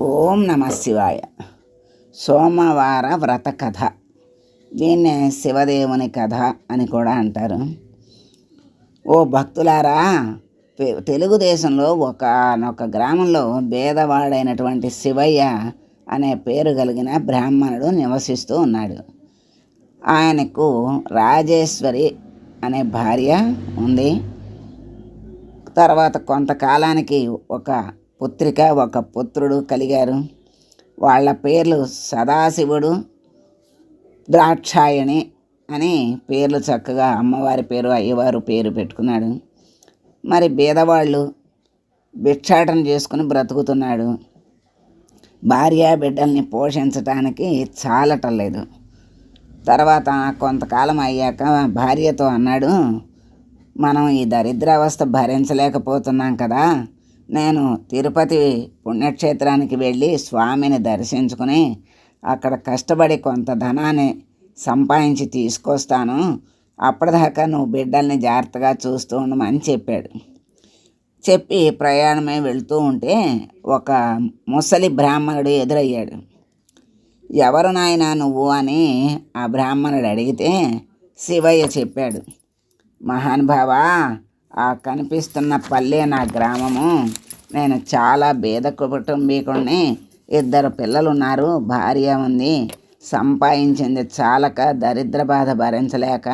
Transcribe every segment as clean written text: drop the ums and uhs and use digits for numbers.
ఓం నమ శివాయ. సోమవార వ్రత కథ. దీన్నే శివదేవుని కథ అని కూడా అంటారు. ఓ భక్తులారా, తెలుగుదేశంలో ఒకనొక గ్రామంలో పేదవాడైనటువంటి శివయ్య అనే పేరు కలిగిన బ్రాహ్మణుడు నివసిస్తూ ఉన్నాడు. ఆయనకు రాజేశ్వరి అనే భార్య ఉంది. తర్వాత కొంతకాలానికి ఒక పుత్రిక ఒక పుత్రుడు కలిగారు. వాళ్ళ పేర్లు సదాశివుడు, ద్రాక్షాయణి అని పేర్లు చక్కగా అమ్మవారి పేరు అయ్యవారు పేరు పెట్టుకున్నాడు. మరి బీదవాళ్ళు భిక్షాటన చేసుకుని బ్రతుకుతున్నాడు. భార్య బిడ్డల్ని పోషించటానికి చాలటం లేదు. తర్వాత కొంతకాలం అయ్యాక భార్యతో అన్నాడు, మనం ఈ దరిద్రావస్థ భరించలేకపోతున్నాం కదా, నేను తిరుపతి పుణ్యక్షేత్రానికి వెళ్ళి స్వామిని దర్శించుకుని అక్కడ కష్టపడి కొంత ధనాన్ని సంపాదించి తీసుకొస్తాను, అప్పటిదాకా నువ్వు బిడ్డల్ని జాగ్రత్తగా చూస్తూ ఉండమని చెప్పాడు. చెప్పి ప్రయాణమే వెళుతూ ఉంటే ఒక ముసలి బ్రాహ్మణుడు ఎదురయ్యాడు. ఎవరు నాయనా నువ్వు అని ఆ బ్రాహ్మణుడు అడిగితే శివయ్య చెప్పాడు, మహానుభావా, ఆ కనిపిస్తున్న పల్లె నా గ్రామము. నేను చాలా పేద కుటుంబీకుడిని. 2 పిల్లలు ఉన్నారు, భార్య ఉంది. సంపాదించింది చాలక దరిద్ర బాధ భరించలేక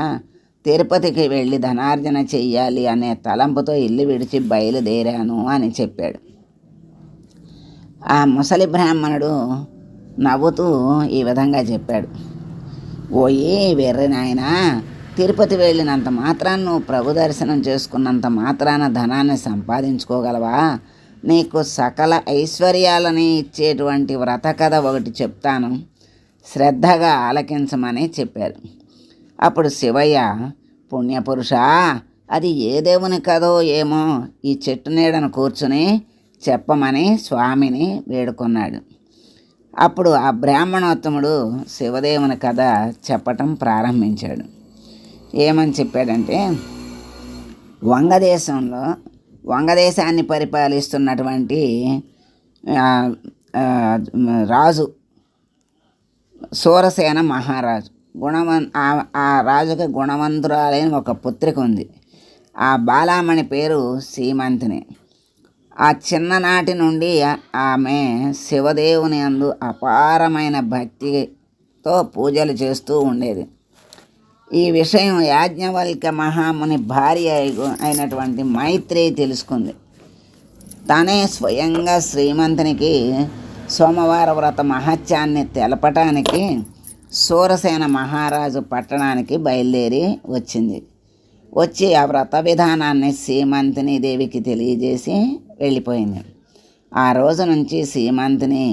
తిరుపతికి వెళ్ళి ధనార్జన చెయ్యాలి అనే తలంపుతో ఇల్లు విడిచి బయలుదేరాను అని చెప్పాడు. ఆ ముసలి బ్రాహ్మణుడు నవ్వుతూ ఈ విధంగా చెప్పాడు, ఓయే వెర్రి నాయనా, తిరుపతి వెళ్ళినంత మాత్రాన నువ్వు ప్రభు దర్శనం చేసుకున్నంత మాత్రాన ధనాన్ని సంపాదించుకోగలవా? నీకు సకల ఐశ్వర్యాలని ఇచ్చేటువంటి వ్రత కథ ఒకటి చెప్తాను, శ్రద్ధగా ఆలకించమని చెప్పారు. అప్పుడు శివయ్య, పుణ్యపురుషా, అది ఏ దేవుని కథో ఏమో ఈ చెట్టు నీడను కూర్చుని చెప్పమని స్వామిని వేడుకున్నాడు. అప్పుడు ఆ బ్రాహ్మణోత్తముడు శివదేవుని కథ చెప్పటం ప్రారంభించాడు. ఏమని చెప్పాడంటే, వంగదేశాన్ని పరిపాలిస్తున్నటువంటి రాజు సూరసేన మహారాజు ఆ రాజుకి గుణవంతురాలైన ఒక పుత్రిక ఉంది. ఆ బాలామణి పేరు సీమంతిని. ఆ చిన్ననాటి నుండి ఆమె శివదేవుని యందు అపారమైన భక్తితో పూజలు చేస్తూ ఉండేది. ఈ విషయం యాజ్ఞవల్క్య మహాముని భార్య అయినటువంటి మైత్రి తెలుసుకుంది. తానే స్వయంగా శ్రీమంతునికి సోమవార వ్రత మహత్యాన్ని తెలపటానికి సూరసేన మహారాజు పట్టణానికి బయలుదేరి వచ్చింది. వచ్చి ఆ వ్రత విధానాన్ని సీమంతిని దేవికి తెలియజేసి వెళ్ళిపోయింది. ఆ రోజు నుంచి సీమంతిని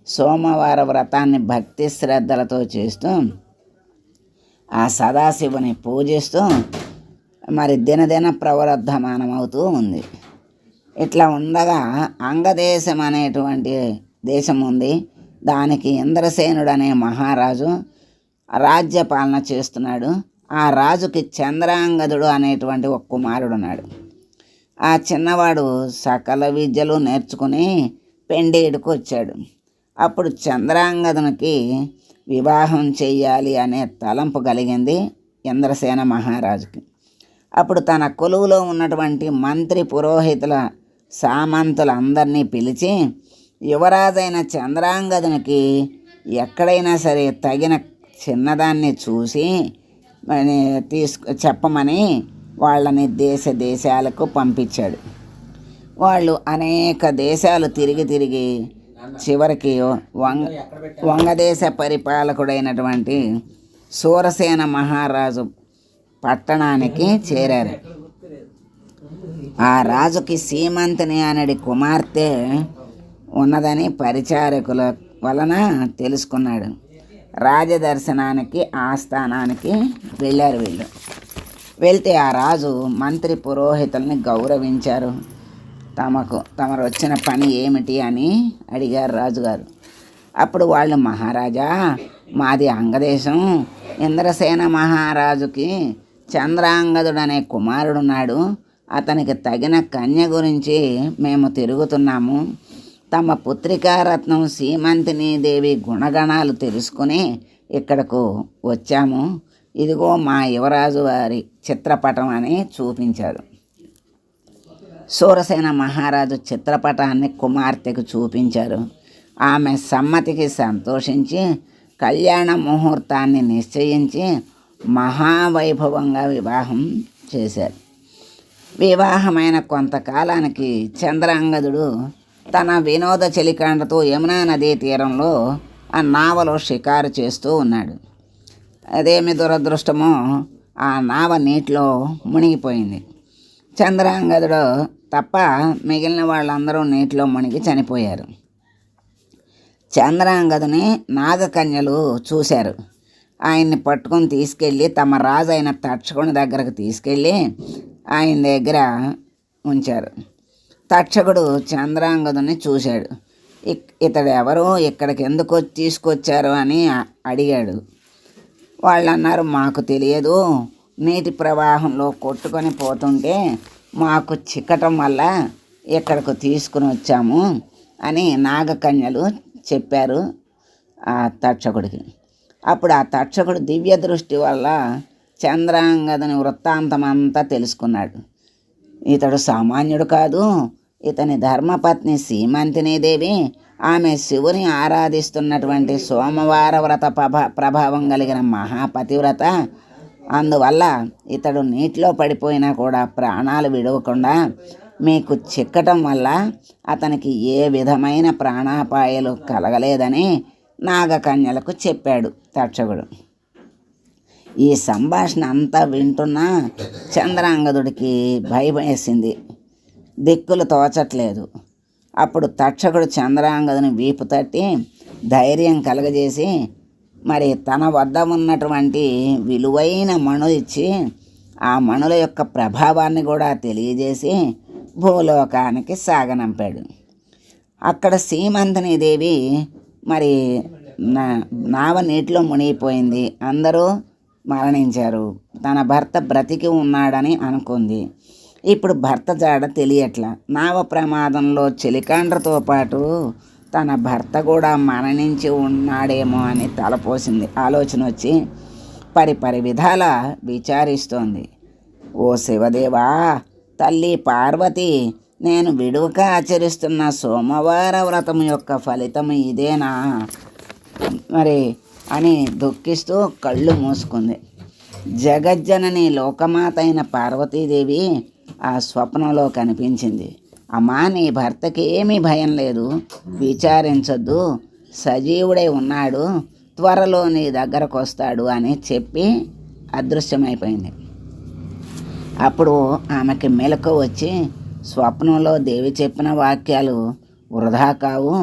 సోమవార వ్రతాన్ని భక్తి శ్రద్ధలతో చేస్తూ ఆ సదాశివుని పూజిస్తూ మరి దినదిన ప్రవర్ధమానమవుతూ ఉంది. ఇట్లా ఉండగా అంగదేశం అనేటువంటి దేశం ఉంది. దానికి ఇంద్రసేనుడు అనే మహారాజు రాజ్యపాలన చేస్తున్నాడు. ఆ రాజుకి చంద్రాంగదుడు అనేటువంటి ఒక కుమారుడు ఉన్నాడు. ఆ చిన్నవాడు సకల విద్యలు నేర్చుకుని పెండేడుకు వచ్చాడు. అప్పుడు చంద్రాంగదునికి వివాహం చెయ్యాలి అనే తలంపు కలిగింది ఇంద్రసేన మహారాజుకి. అప్పుడు తన కొలువులో ఉన్నటువంటి మంత్రి పురోహితుల సామంతులందరినీ పిలిచి యువరాజైన చంద్రాంగదునికి ఎక్కడైనా సరే తగిన చిన్నదాన్ని చూసి చెప్పమని వాళ్ళని దేశాలకు పంపించాడు. వాళ్ళు అనేక దేశాలు తిరిగి చివరికి వంగదేశ పరిపాలకుడైనటువంటి సూరసేన మహారాజు పట్టణానికి చేరారు. ఆ రాజుకి సీమంతిని అనడి కుమార్తె ఉన్నదని పరిచారకుల వలన తెలుసుకున్నాడు. రాజదర్శనానికి ఆస్థానానికి వెళ్ళారు. వెళ్తే ఆ రాజు మంత్రి పురోహితుల్ని గౌరవించారు. తమరు వచ్చిన పని ఏమిటి అని అడిగారు రాజుగారు. అప్పుడు వాళ్ళు, మహారాజా, మాది అంగదేశం. ఇంద్రసేన మహారాజుకి చంద్రాంగదుడు అనే కుమారుడున్నాడు. అతనికి తగిన కన్య గురించి మేము తిరుగుతున్నాము. తమ పుత్రికారత్నం సీమంతిని దేవి గుణగణాలు తెలుసుకుని ఇక్కడకు వచ్చాము, ఇదిగో మా యువరాజు వారి చిత్రపటం అని చూపించారు. శూరసేన మహారాజు చిత్రపటాన్ని కుమార్తెకు చూపించారు. ఆమె సమ్మతికి సంతోషించి కళ్యాణ ముహూర్తాన్ని నిశ్చయించి మహావైభవంగా వివాహం చేశారు. వివాహమైన కొంతకాలానికి చంద్రాంగదుడు తన వినోద చెలికాండతో యమునా నదీ తీరంలో ఆ నావలో షికారు చేస్తూ ఉన్నాడు. అదేమి దురదృష్టమో, ఆ నావ నీటిలో మునిగిపోయింది. చంద్రాంగదుడు తప్ప మిగిలిన వాళ్ళందరూ నీటిలో మునిగి చనిపోయారు. చంద్రాంగదుని నాగకన్యలు చూశారు. ఆయన్ని పట్టుకొని తీసుకెళ్ళి తమ రాజు అయిన తక్షకుని దగ్గరకు తీసుకెళ్ళి ఆయన దగ్గర ఉంచారు. తక్షకుడు చంద్రాంగదుని చూశాడు. ఇతడు ఎవరు, ఇక్కడికి ఎందుకు తీసుకొచ్చారు అని అడిగాడు. వాళ్ళు అన్నారు, మాకు తెలియదు, నీటి ప్రవాహంలో కొట్టుకొని పోతుంటే మాకు చిక్కటం వల్ల ఇక్కడకు తీసుకుని వచ్చాము అని నాగకన్యలు చెప్పారు ఆ తక్షకుడికి. అప్పుడు ఆ తక్షకుడు దివ్య దృష్టి వల్ల చంద్రాంగదుని వృత్తాంతం అంతా తెలుసుకున్నాడు. ఇతడు సామాన్యుడు కాదు, ఇతని ధర్మపత్ని సీమంతిని దేవి, ఆమె శివుని ఆరాధిస్తున్నటువంటి సోమవార వ్రత ప్రభావం కలిగిన మహాపతివ్రత. అందువల్ల ఇతడు నీటిలో పడిపోయినా కూడా ప్రాణాలు విడవకుండా మీకు చిక్కటం వల్ల అతనికి ఏ విధమైన ప్రాణాపాయాలు కలగలేదని నాగకన్యలకు చెప్పాడు తక్షకుడు. ఈ సంభాషణ అంతా వింటున్నా చంద్రాంగదుడికి భయం వేసింది, దిక్కులు తోచట్లేదు. అప్పుడు తక్షకుడు చంద్రాంగదుని వీపు తట్టి ధైర్యం కలగజేసి మరి తన వద్ద ఉన్నటువంటి విలువైన మణులు ఇచ్చి ఆ మణుల యొక్క ప్రభావాన్ని కూడా తెలియజేసి భూలోకానికి సాగనంపాడు. అక్కడ సీమంతిని దేవి మరి నావ నీటిలో మునిగిపోయింది, అందరూ మరణించారు. తన భర్త బ్రతికి ఉన్నాడని అనుకుంది. ఇప్పుడు భర్త జాడ తెలియట్లా. నావ ప్రమాదంలో చెలికాండ్రతో పాటు తన భర్త కూడా మరణించి ఉన్నాడేమో అని తలపోసింది. ఆలోచన వచ్చి పరిపరి విధాల విచారిస్తోంది. ఓ శివదేవా, తల్లి పార్వతి, నేను విడువక ఆచరిస్తున్న సోమవార వ్రతం యొక్క ఫలితం ఇదేనా మరి అని దుఃఖిస్తూ కళ్ళు మూసుకుంది. జగజ్జనని లోకమాత అయిన పార్వతీదేవి ఆ స్వప్నంలో కనిపించింది. అమ్మా, నీ భర్తకి ఏమీ భయం లేదు, విచారించొద్దు, సజీవుడై ఉన్నాడు, త్వరలో నీ దగ్గరకు వస్తాడు అని చెప్పి అదృశ్యమైపోయింది. అప్పుడు ఆమెకి మెలకు వచ్చి స్వప్నంలో దేవి చెప్పిన వాక్యాలు వృధా కావు,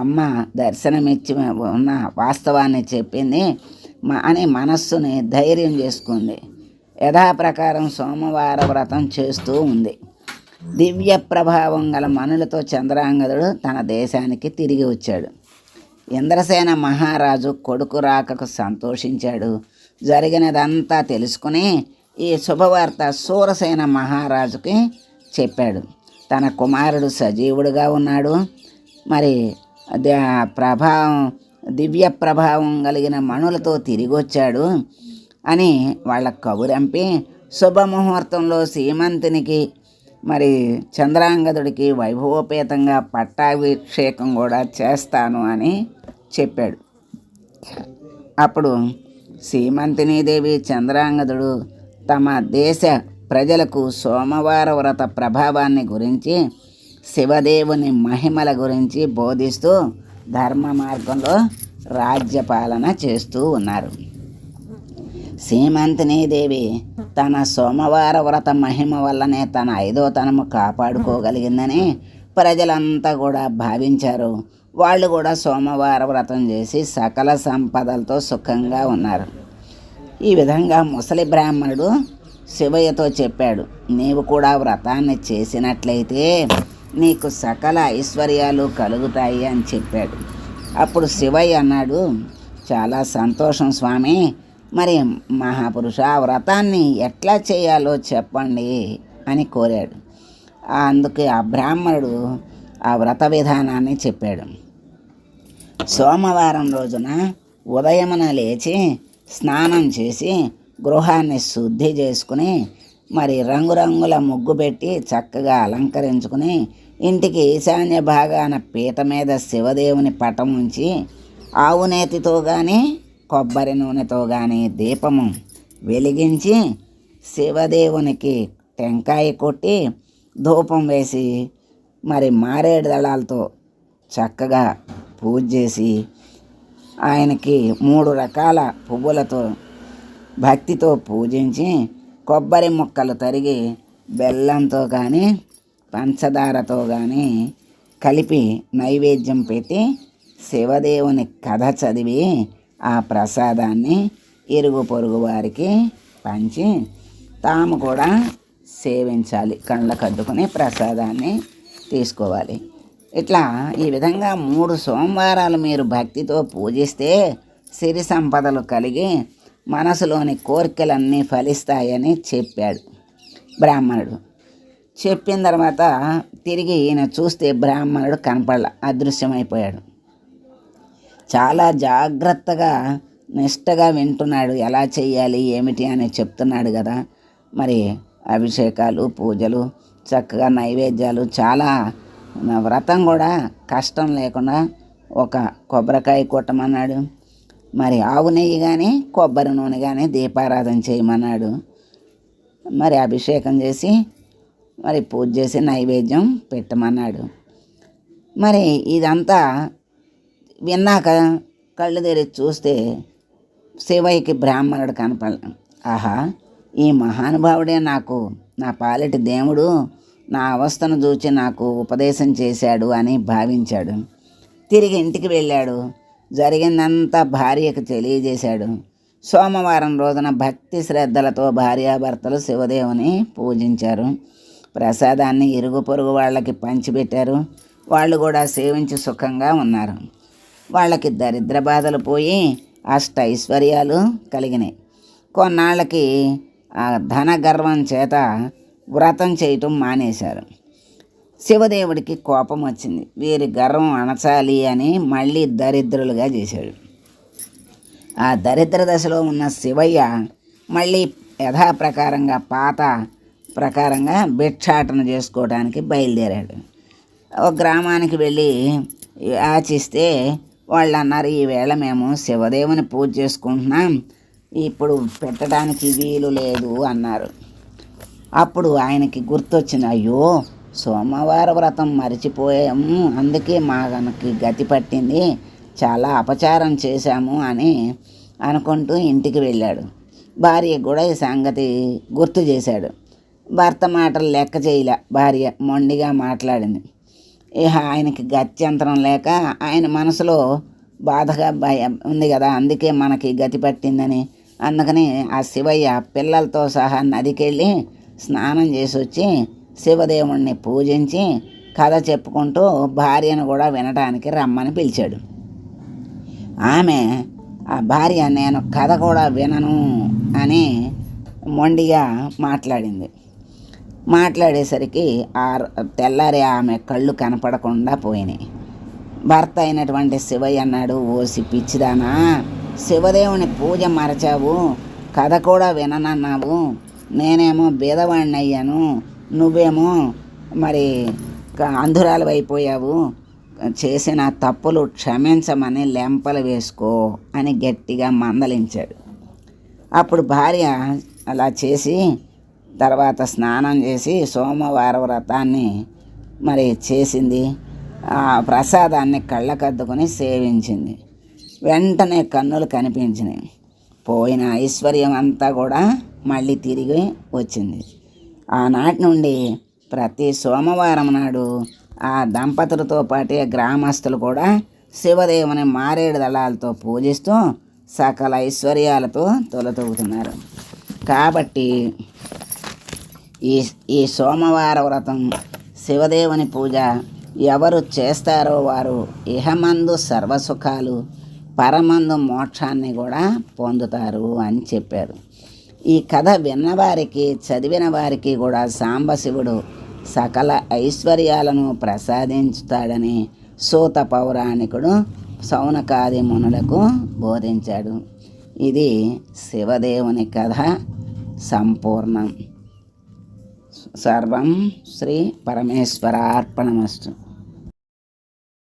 అమ్మ దర్శనమిచ్చి ఉన్న వాస్తవాన్ని చెప్పింది అని మనస్సుని ధైర్యం చేసుకుంది. యథాప్రకారం సోమవార వ్రతం చేస్తూ ఉంది. దివ్య ప్రభావం గల మనులతో చంద్రాంగదుడు తన దేశానికి తిరిగి వచ్చాడు. ఇంద్రసేన మహారాజు కొడుకు రాకకు సంతోషించాడు. జరిగినదంతా తెలుసుకుని ఈ శుభవార్త శూరసేన మహారాజుకి చెప్పాడు. తన కుమారుడు సజీవుడుగా ఉన్నాడు, మరి దివ్య ప్రభావం కలిగిన మణులతో తిరిగి వచ్చాడు అని వాళ్ళ కబురంపి శుభముహూర్తంలో సీమంతునికి మరి చంద్రాంగదుడికి వైభవోపేతంగా పట్టాభిషేకం కూడా చేస్తాను అని చెప్పాడు. అప్పుడు సీమంతినీదేవి చంద్రాంగదుడు తమ దేశ ప్రజలకు సోమవార వ్రత ప్రభావాన్ని గురించి, శివదేవుని మహిమల గురించి బోధిస్తూ ధర్మ మార్గంలో రాజ్యపాలన చేస్తూ ఉన్నారు. సీమంతినీదేవి తన సోమవార వ్రత మహిమ వల్లనే తన 5వ తనము కాపాడుకోగలిగిందని ప్రజలంతా కూడా భావించారు. వాళ్ళు కూడా సోమవార వ్రతం చేసి సకల సంపదలతో సుఖంగా ఉన్నారు. ఈ విధంగా ముసలి బ్రాహ్మణుడు శివయ్యతో చెప్పాడు, నీవు కూడా వ్రతాన్ని చేసినట్లయితే నీకు సకల ఐశ్వర్యాలు కలుగుతాయి అని చెప్పాడు. అప్పుడు శివయ్య అన్నాడు, చాలా సంతోషం స్వామి, మరి మహాపురుష వ్రతాన్ని ఎట్లా చేయాలో చెప్పండి అని కోరాడు. అందుకే ఆ బ్రాహ్మణుడు ఆ వ్రత విధానాన్ని చెప్పాడు. సోమవారం రోజున ఉదయమున లేచి స్నానం చేసి గృహాన్ని శుద్ధి చేసుకుని మరి రంగురంగుల ముగ్గు పెట్టి చక్కగా అలంకరించుకుని ఇంటికి ఈశాన్య భాగాన పీట మీద శివదేవుని పటం ఉంచి ఆవు నేతితో కానీ కొబ్బరి నూనెతో కానీ దీపము వెలిగించి శివదేవునికి టెంకాయ కొట్టి ధూపం వేసి మరి మారేడు దళాలతో చక్కగా పూజ చేసి ఆయనకి 3 రకాల పువ్వులతో భక్తితో పూజించి కొబ్బరి ముక్కలు తరిగి బెల్లంతో కానీ పంచదారతో కానీ కలిపి నైవేద్యం పెట్టి శివదేవుని కథ చదివి ఆ ప్రసాదాన్ని ఇరుగు పొరుగు వారికి పంచి తాము కూడా సేవించాలి. కళ్ళకు అద్దుకుని ప్రసాదాన్ని తీసుకోవాలి. ఇట్లా ఈ విధంగా 3 సోమవారాలు మీరు భక్తితో పూజిస్తే సిరి సంపదలు కలిగి మనసులోని కోరికలన్నీ ఫలిస్తాయని చెప్పాడు బ్రాహ్మణుడు. చెప్పిన తర్వాత తిరిగి ఈయన చూస్తే బ్రాహ్మణుడు కనపడల, అదృశ్యమైపోయాడు. చాలా జాగ్రత్తగా నిష్టగా వింటున్నాడు. ఎలా చెయ్యాలి ఏమిటి అని చెప్తున్నాడు కదా. మరి అభిషేకాలు పూజలు చక్కగా నైవేద్యాలు చాలా వ్రతం కూడా కష్టం లేకుండా ఒక కొబ్బరికాయ కొట్టమన్నాడు. మరి ఆవు నెయ్యి కానీ కొబ్బరి నూనె కానీ దీపారాధన చేయమన్నాడు. మరి అభిషేకం చేసి మరి పూజ చేసి నైవేద్యం పెట్టమన్నాడు. మరి ఇదంతా విన్నాక కళ్ళు తెరిచి చూస్తే శివయ్యకి బ్రాహ్మణుడు కనపడలేదు. ఆహా, ఈ మహానుభావుడే నాకు నా పాలిటి దేవుడు నా అవస్థను చూచి నాకు ఉపదేశం చేశాడు అని భావించాడు. తిరిగి ఇంటికి వెళ్ళాడు. జరిగిందంతా భార్యకు తెలియజేశాడు. సోమవారం రోజున భక్తి శ్రద్ధలతో భార్యాభర్తలు శివదేవుని పూజించారు. ప్రసాదాన్ని ఇరుగు పొరుగు వాళ్ళకి పంచిపెట్టారు. వాళ్ళు కూడా సేవించి సుఖంగా ఉన్నారు. వాళ్ళకి దరిద్ర బాధలు పోయి అష్టైశ్వర్యాలు కలిగినాయి. కొన్నాళ్ళకి ఆ ధన గర్వం చేత వ్రతం చేయటం మానేశారు. శివదేవుడికి కోపం వచ్చింది. వీరి గర్వం అణచాలి అని మళ్ళీ దరిద్రులుగా చేశాడు. ఆ దరిద్ర దశలో ఉన్న శివయ్య మళ్ళీ యథాప్రకారంగా పాత ప్రకారంగా భిక్షాటన చేసుకోవడానికి బయలుదేరాడు. ఒక గ్రామానికి వెళ్ళి యాచిస్తే వాళ్ళు అన్నారు, ఈవేళ మేము శివదేవుని పూజ చేసుకుంటున్నాం, ఇప్పుడు పెట్టడానికి వీలు లేదు అన్నారు. అప్పుడు ఆయనకి గుర్తొచ్చింది, అయ్యో సోమవార వ్రతం మరిచిపోయాము, అందుకే మనకి గతి పట్టింది, చాలా అపచారం చేశాము అని అనుకుంటూ ఇంటికి వెళ్ళాడు. భార్య కూడా ఈ సంగతి గుర్తు చేశాడు. భర్త మాటలు లెక్క చేయలే. భార్య మొండిగా మాట్లాడింది. ఇక ఆయనకి గత్యంతరం లేక ఆయన మనసులో బాధగా భయం ఉంది కదా, అందుకే మనకి గతి పట్టిందని. అందుకని ఆ శివయ్య పిల్లలతో సహా నదికెళ్ళి స్నానం చేసి వచ్చి శివదేవుణ్ణి పూజించి కథ చెప్పుకుంటూ భార్యను కూడా వినటానికి రమ్మని పిలిచాడు. ఆమె ఆ భార్య నేను కథ కూడా వినను అని మొండిగా మాట్లాడింది. మాట్లాడేసరికి తెల్లారి ఆమె కళ్ళు కనపడకుండా పోయినాయి. భర్త అయినటువంటి శివయ్య అన్నాడు, ఓసి పిచ్చిదానా, శివదేవుని పూజ మరచావు, కథ కూడా విననన్నావు, నేనేమో బీదవాణ్ణి అయ్యాను, నువ్వేమో మరి అంధురాలు అయిపోయావు, చేసిన తప్పులు క్షమించమని లెంపలు వేసుకో అని గట్టిగా మందలించాడు. అప్పుడు భార్య అలా చేసి తర్వాత స్నానం చేసి సోమవార వ్రతాన్ని మరి చేసింది. ఆ ప్రసాదాన్ని కళ్ళకద్దుకొని సేవించింది. వెంటనే కన్నులు కనిపించినాయి. పోయిన ఐశ్వర్యం అంతా కూడా మళ్ళీ తిరిగి వచ్చింది. ఆనాటి నుండి ప్రతి సోమవారం నాడు ఆ దంపతులతో పాటే గ్రామస్తులు కూడా శివదేవుని మారేడు దళాలతో పూజిస్తూ సకల ఐశ్వర్యాలతో తొలతూగుతున్నారు. కాబట్టి ఈ సోమవార వ్రతం శివదేవుని పూజ ఎవరు చేస్తారో వారు ఇహమందు సర్వసుఖాలు, పరమందు మోక్షాన్ని కూడా పొందుతారు అని చెప్పారు. ఈ కథ విన్నవారికి చదివిన వారికి కూడా సాంబశివుడు సకల ఐశ్వర్యాలను ప్రసాదించుతాడని సూత పౌరాణికుడు శౌనకాది మునులకు బోధించాడు. ఇది శివదేవుని కథ సంపూర్ణం. సర్వం శ్రీ పరమేశ్వరార్పణమస్తు.